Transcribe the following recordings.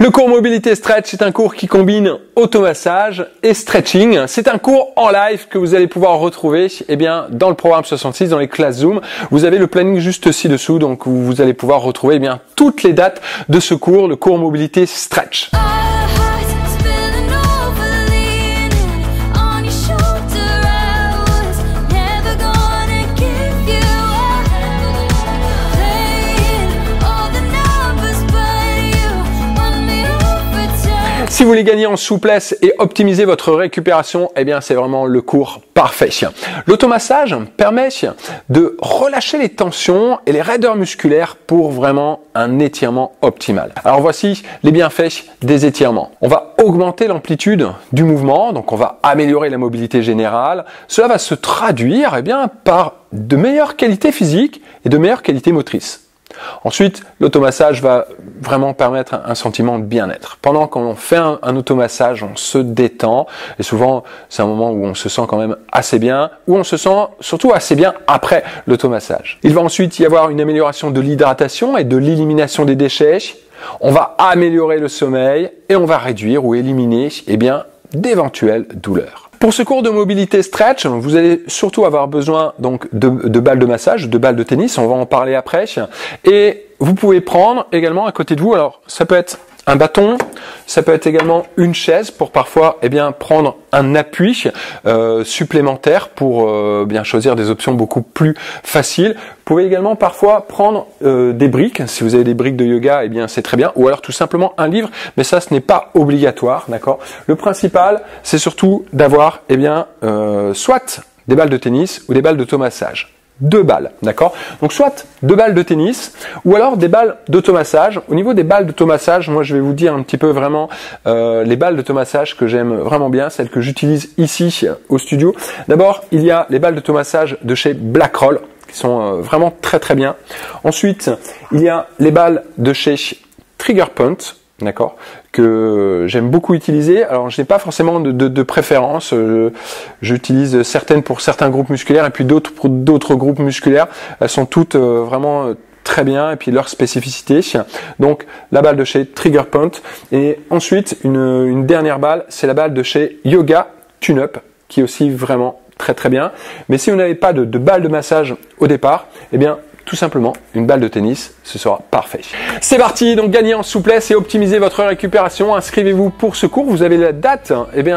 Le cours Mobilité Stretch est un cours qui combine automassage et stretching. C'est un cours en live que vous allez pouvoir retrouver dans le programme 66, dans les classes Zoom. Vous avez le planning juste ci-dessous, donc vous allez pouvoir retrouver toutes les dates de ce cours, le cours Mobilité Stretch. Si vous voulez gagner en souplesse et optimiser votre récupération, c'est vraiment le cours parfait. L'automassage permet de relâcher les tensions et les raideurs musculaires pour vraiment un étirement optimal. Alors voici les bienfaits des étirements. On va augmenter l'amplitude du mouvement, donc on va améliorer la mobilité générale. Cela va se traduire par de meilleures qualités physiques et de meilleures qualités motrices. Ensuite, l'automassage va vraiment permettre un sentiment de bien-être. Pendant qu'on fait un automassage, on se détend et souvent c'est un moment où on se sent quand même assez bien, où on se sent surtout assez bien après l'automassage. Il va ensuite y avoir une amélioration de l'hydratation et de l'élimination des déchets. On va améliorer le sommeil et on va réduire ou éliminer d'éventuelles douleurs. Pour ce cours de mobilité stretch, vous allez surtout avoir besoin de balles de massage, de balles de tennis, on va en parler après. Et vous pouvez prendre également à côté de vous, alors ça peut être un bâton, ça peut être également une chaise pour parfois prendre un appui supplémentaire pour choisir des options beaucoup plus faciles. Vous pouvez également parfois prendre des briques, si vous avez des briques de yoga, c'est très bien, ou alors tout simplement un livre, mais ça ce n'est pas obligatoire, d'accord. Le principal, c'est surtout d'avoir soit des balles de tennis ou des balles d'automassage. 2 balles, d'accord? Donc soit 2 balles de tennis ou alors des balles d'automassage. Au niveau des balles d'automassage, moi je vais vous dire un petit peu vraiment les balles d'automassage que j'aime vraiment bien, celles que j'utilise ici au studio. D'abord, il y a les balles d'automassage de chez Blackroll qui sont vraiment très très bien. Ensuite, il y a les balles de chez Trigger Point, d'accord, que j'aime beaucoup utiliser. Alors je n'ai pas forcément de préférence, j'utilise certaines pour certains groupes musculaires et puis d'autres pour d'autres groupes musculaires. Elles sont toutes vraiment très bien et puis leur spécificité. Donc la balle de chez Trigger Point et ensuite une dernière balle, c'est la balle de chez Yoga Tune Up qui est aussi vraiment très très bien. Mais si vous n'avez pas de balle de massage au départ, tout simplement, une balle de tennis, ce sera parfait. C'est parti, donc gagnez en souplesse et optimisez votre récupération. Inscrivez-vous pour ce cours. Vous avez la date,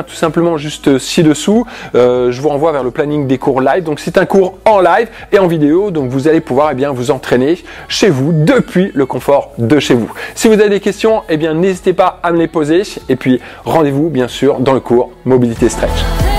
tout simplement juste ci-dessous. Je vous renvoie vers le planning des cours live. Donc c'est un cours en live et en vidéo. Donc vous allez pouvoir vous entraîner chez vous depuis le confort de chez vous. Si vous avez des questions, n'hésitez pas à me les poser. Et puis rendez-vous bien sûr dans le cours Mobilité Stretch.